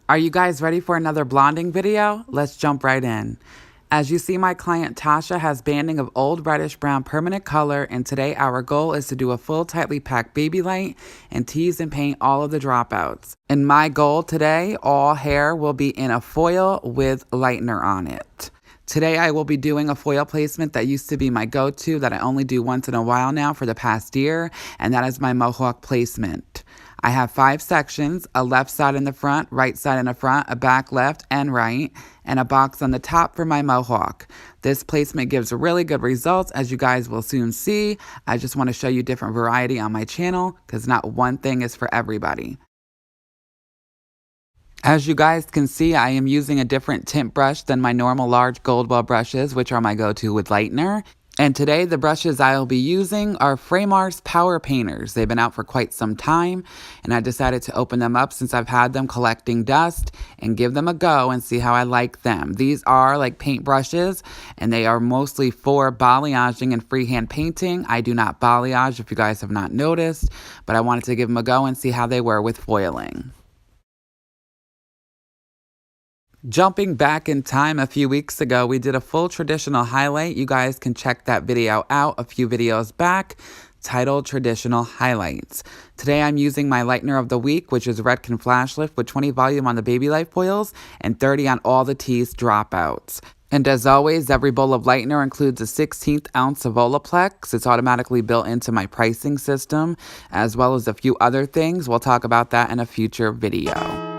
Are you guys ready for another blonding video? Let's jump right in. As you see, my client Tasha has banding of old reddish brown permanent color, and today our goal is to do a full tightly packed baby light and tease and paint all of the dropouts. And my goal today, all hair will be in a foil with lightener on it. Today I will be doing a foil placement that used to be my go-to that I only do once in a while now for the past year, and that is my Mohawk placement. I have 5 sections, a left side in the front, right side in the front, a back left and right, and a box on the top for my Mohawk. This placement gives really good results, as you guys will soon see. I just want to show you different variety on my channel because not one thing is for everybody. As you guys can see, I am using a different tint brush than my normal large Goldwell brushes, which are my go-to with Lightener. And today the brushes I'll be using are Framar's Power Painters. They've been out for quite some time, and I decided to open them up since I've had them collecting dust and give them a go and see how I like them. These are like paint brushes, and they are mostly for balayaging and freehand painting. I do not balayage, if you guys have not noticed, but I wanted to give them a go and see how they were with foiling. Jumping back in time a few weeks ago, we did a full traditional highlight. You guys can check that video out a few videos back, titled Traditional Highlights. Today I'm using my lightener of the week, which is Redken Flash Lift with 20 volume on the baby light foils and 30 on all the teased dropouts. And as always, every bowl of lightener includes a 1/16 ounce of Olaplex. It's automatically built into my pricing system, as well as a few other things. We'll talk about that in a future video.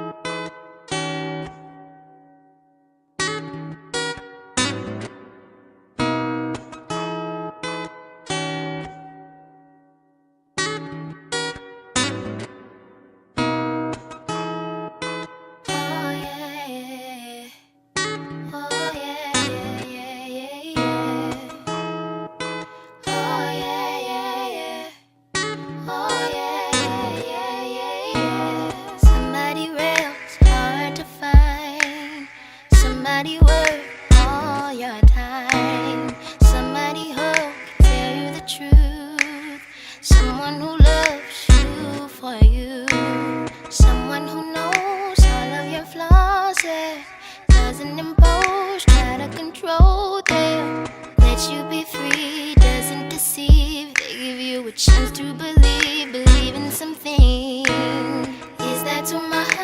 Chance to believe in something. Is that too much?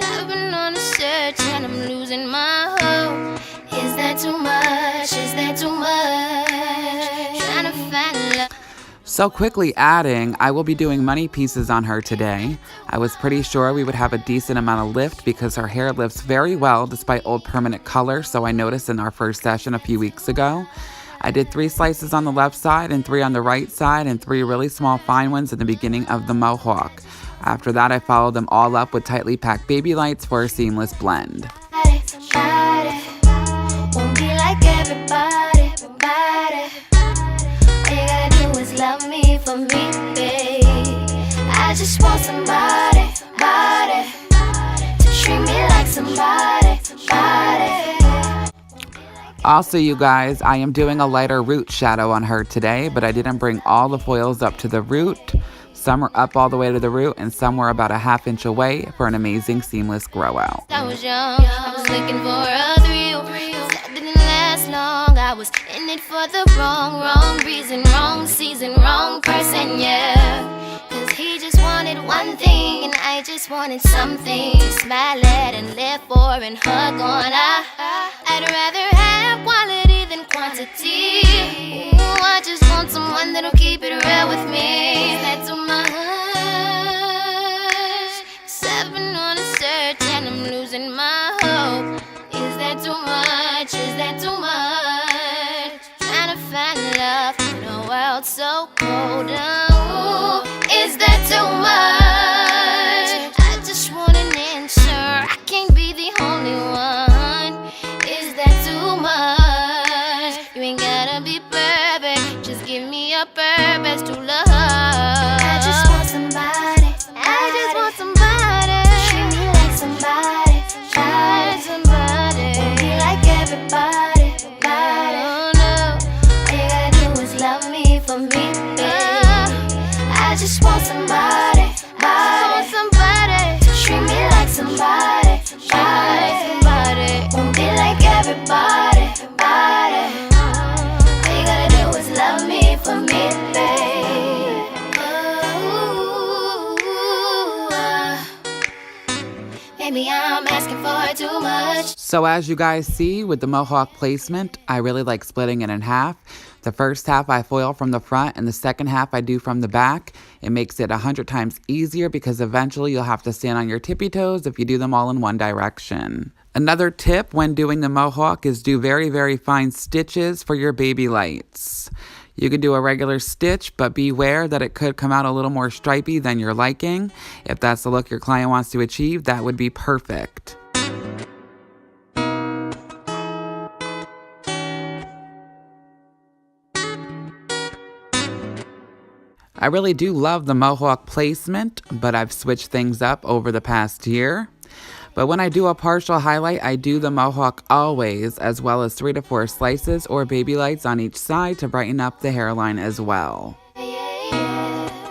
I've been on a search and I'm losing my hope. Is that too much? Is that too much? Trying to find love. So quickly adding, I will be doing money pieces on her today. I was pretty sure we would have a decent amount of lift because her hair lifts very well despite old permanent color, so I noticed in our first session a few weeks ago. I did 3 slices on the left side and 3 on the right side and 3 really small fine ones in the beginning of the Mohawk. After that, I followed them all up with tightly packed baby lights for a seamless blend. Won't be like everybody. All you gotta do is love me for me, babe. I just want somebody to treat me like somebody. Also, you guys, I am doing a lighter root shadow on her today, but I didn't bring all the foils up to the root. Some are up all the way to the root, and some were about a ½ inch away for an amazing seamless grow out. I was young, I was looking for a thrill. That didn't last long, I was in it for the wrong reason, wrong season, wrong person, yeah. Cause he just wanted one thing, and I just wanted something to smile at and live for and hug on. I'd rather have quality than quantity. Ooh, I just want someone that'll keep it real with me. Is that too much? 'Cause I've been on a search and I'm losing my hope. Is that too much? Is that too much? Trying to find love in a world so cold. Ooh, is that too much? I just want an answer. I can't be the only one. Is that too much? You ain't gotta be perfect. Just give me a purpose to love. I just want somebody. I just want somebody. Treat me like somebody. Somebody. Won't be like everybody. Oh no. All you gotta do is love me for me, babe. I just want somebody. I just want somebody. So as you guys see with the Mohawk placement, I really like splitting it in half. The first half I foil from the front and the second half I do from the back. It makes it 100 times easier because eventually you'll have to stand on your tippy toes if you do them all in one direction. Another tip when doing the Mohawk is do very, very fine stitches for your baby lights. You could do a regular stitch, but beware that it could come out a little more stripy than you're liking. If that's the look your client wants to achieve, that would be perfect. I really do love the Mohawk placement, but I've switched things up over the past year. But when I do a partial highlight, I do the Mohawk always, as well as 3 to 4 slices or baby lights on each side to brighten up the hairline as well.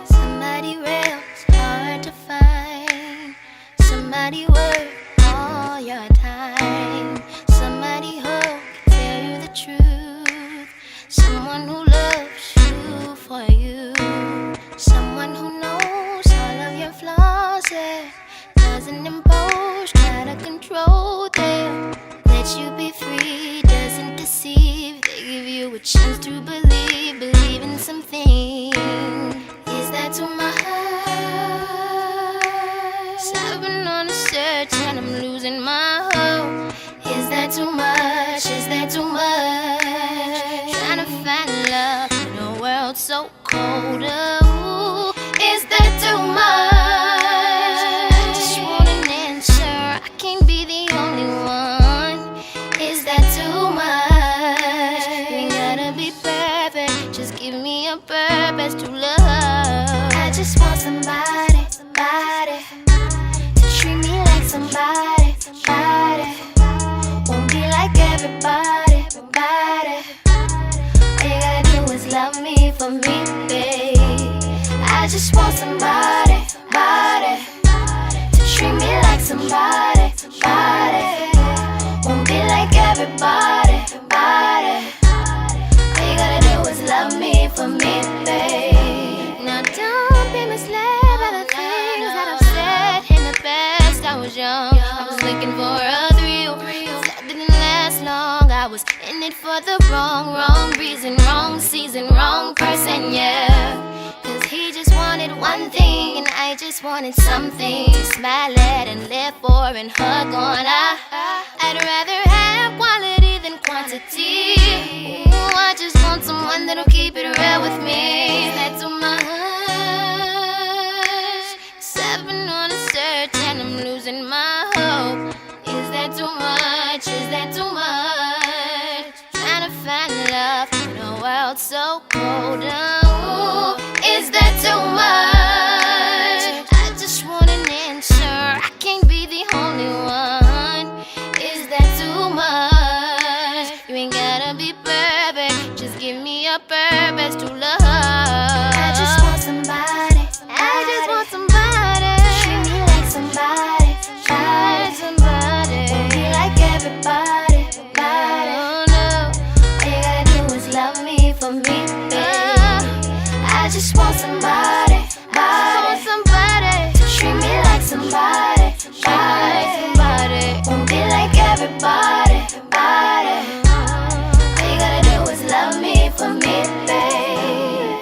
Somebody real hard to find. Somebody worth all your time. Somebody who can tell you the truth. Someone who loves you for you. Someone who knows all of your flaws, yeah. Doesn't impose, try to control them. Let you be free, doesn't deceive. They give you a chance to believe in something. Is that too much? I've been on a search and I'm losing my hope. Is that too much? Is that too much? Trying to find love in a world so cold. Ooh, is that too much? I just want an answer. I can't be the only one. Is that too much? You ain't gotta be perfect. Just give me a purpose to love. I just want somebody, somebody to treat me like somebody, somebody. Won't be like everybody, everybody. All you gotta do is love me for me, babe. I just want somebody, somebody to treat me like somebody, somebody. Won't be like everybody, everybody. All you gotta do is love me for me, babe. Now don't be misled by the things that I've said in the past. I was young, I was looking for a thrill. That didn't last long. I was in it for the wrong reason, wrong season, wrong person, yeah. Cause he just wanted one thing and I just wanted something. Smile at and live for and hug on. I'd rather have quality than quantity. Ooh, I just want someone that'll keep it real with me. That's too much. 'Cause I've been on a search and I'm losing my hope. Is that too much? Is that too much? Trying to find love in a world so cold. Ooh, is that too much? I just want an answer. I can't be the only one. Is that too much? You ain't gotta be perfect. Just give me a purpose to love. I just want somebody. I just want somebody to treat me like somebody. Somebody. Won't be like everybody. Everybody. Oh no. All you gotta do is love me for me, babe. I just want somebody, somebody to treat me like somebody, somebody. Won't be like everybody, everybody. All you gotta do is love me for me, babe.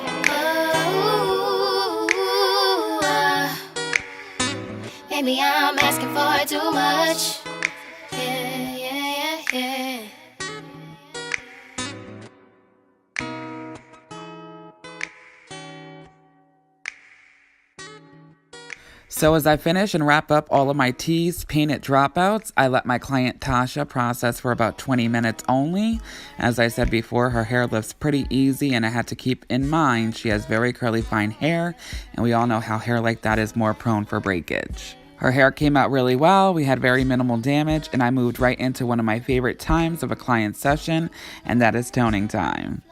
Maybe I'm asking for too much. Yeah. So as I finish and wrap up all of my Teased painted dropouts, I let my client Tasha process for about 20 minutes only. As I said before, her hair lifts pretty easy, and I had to keep in mind she has very curly fine hair, and we all know how hair like that is more prone for breakage. Her hair came out really well, we had very minimal damage, and I moved right into one of my favorite times of a client session, and that is toning time.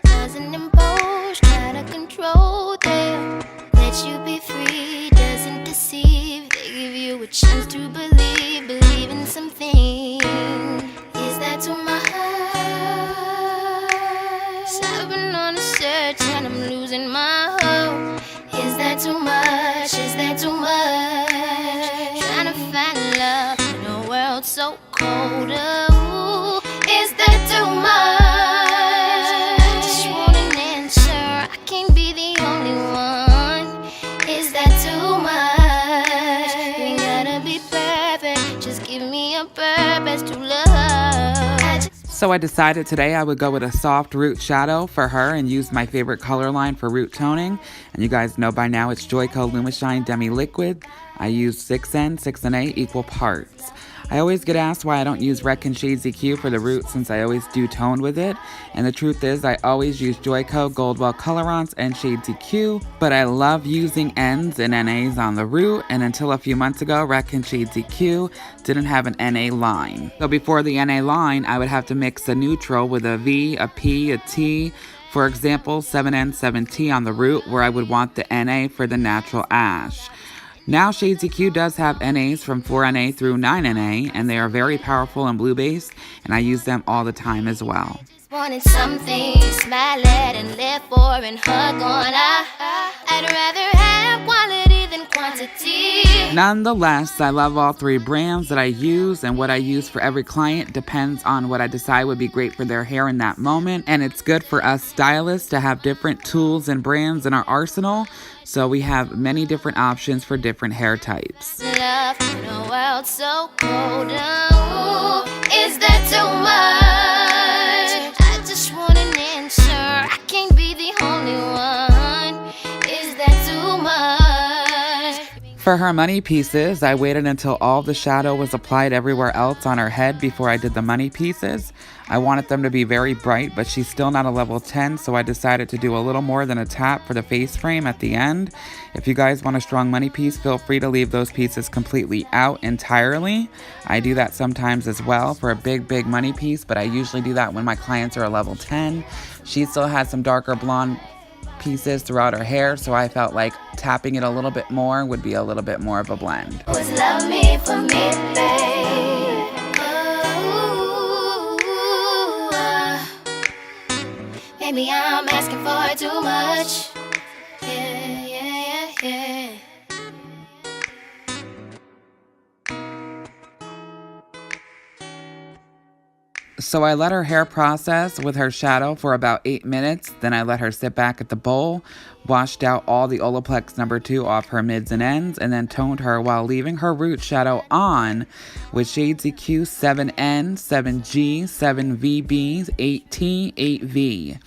Doesn't impose, try to control them. Let you be free, doesn't deceive. They give you a chance to believe in something. Is that too much? I've been on a search and I'm losing my hope. Is that too much? Is that too much? Trying to find love in a world so So I decided today I would go with a soft root shadow for her and use my favorite color line for root toning. And you guys know by now it's Joico Lumishine Demi Liquid. I use 6N, 6NA equal parts. I always get asked why I don't use Redken Shades EQ for the root since I always do tone with it. And the truth is I always use Joico Goldwell Colorants and Shades EQ, but I love using Ns and NAs on the root, and until a few months ago, Redken Shades EQ didn't have an NA line. So before the NA line, I would have to mix a neutral with a V, a P, a T. For example, 7N, 7T on the root, where I would want the NA for the natural ash. Now Shades EQ does have NAs from 4NA through 9NA, and they are very powerful and blue-based, and I use them all the time as well. Wanted something to smile at and live for and hug on. I'd rather have quality than quantity. Nonetheless, I love all three brands that I use, and what I use for every client depends on what I decide would be great for their hair in that moment. And it's good for us stylists to have different tools and brands in our arsenal, so we have many different options for different hair types. Love in a world so cold. Is that too much? I just want an answer. I can't be the only one. Is that too much? For her money pieces, I waited until all the shadow was applied everywhere else on her head before I did the money pieces. I wanted them to be very bright, but she's still not a level 10, so I decided to do a little more than a tap for the face frame at the end. If you guys want a strong money piece, feel free to leave those pieces completely out entirely. I do that sometimes as well for a big money piece, but I usually do that when my clients are a level 10. She still has some darker blonde pieces throughout her hair, so I felt like tapping it a little bit more would be a little bit more of a blend. Was love me for me, babe. Maybe I'm asking for too much. Yeah. So I let her hair process with her shadow for about 8 minutes. Then I let her sit back at the bowl, washed out all the Olaplex number 2 off her mids and ends, and then toned her while leaving her root shadow on with Shades EQ 7N, 7G, 7VB, 8T, 8V.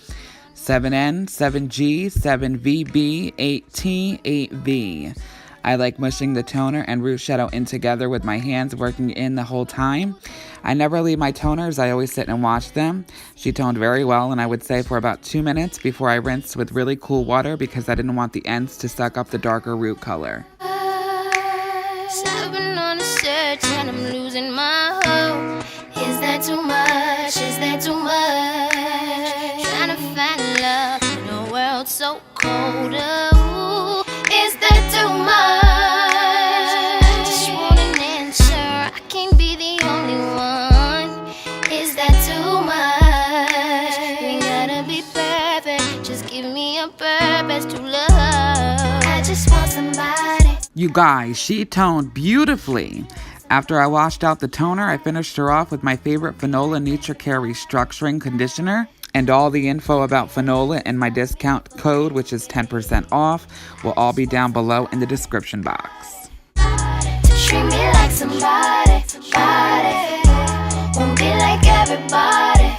7N, 7G, 7VB, 8T, 8V. I like mushing the toner and root shadow in together with my hands, working in the whole time. I never leave my toners, I always sit and watch them. She toned very well, and I would say for about 2 minutes before I rinsed with really cool water because I didn't want the ends to suck up the darker root color. I've been on a search and I'm losing my hope. Is that too much? Is that too much? Trying to find love in a world so cold. Is that too much? I just want an answer. I can't be the only one. Is that too much? We gotta be perfect. Just give me a purpose to love. I just want somebody. You guys, she toned beautifully. After I washed out the toner, I finished her off with my favorite Fanola Nutricare Restructuring Conditioner. And all the info about Fanola and my discount code, which is 10% off, will all be down below in the description box. Treat me like somebody. Won't be like everybody.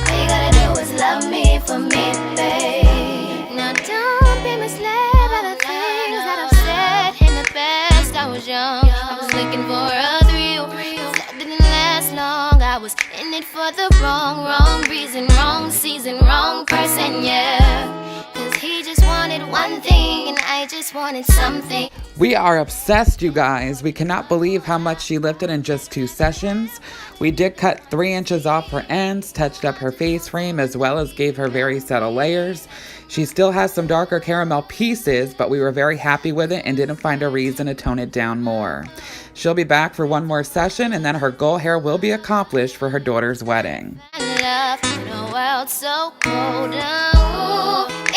All you gotta do is love me for me, babe. Now don't be misled by the things that I've said in the past. I was young, I was looking for a thrill. That didn't last long. I was in it for the wrong reason, wrong season, wrong person, yeah. Cause he just wanted one thing and I just wanted something. We are obsessed, you guys. We cannot believe how much she lifted in just 2 sessions. We did cut 3 inches off her ends, touched up her face frame, as well as gave her very subtle layers. She still has some darker caramel pieces, but we were very happy with it and didn't find a reason to tone it down more. She'll be back for one more session, and then her goal hair will be accomplished for her daughter's wedding. Love in a world so cold.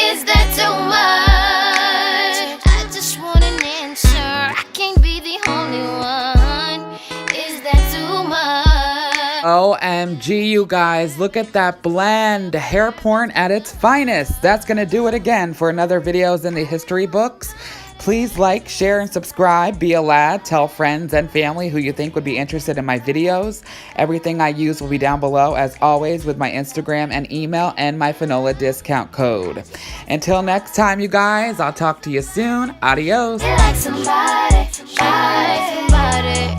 Is that too much? I just want an answer. I can't be the only one. Is that too much? OMG, you guys, look at that blend. Hair porn at its finest. That's gonna do it again for another videos in the history books. Please like, share, and subscribe. Be a lad. Tell friends and family who you think would be interested in my videos. Everything I use will be down below, as always, with my Instagram and email and my Fanola discount code. Until next time, you guys, I'll talk to you soon. Adios. Be like somebody,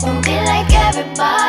won't be like everybody.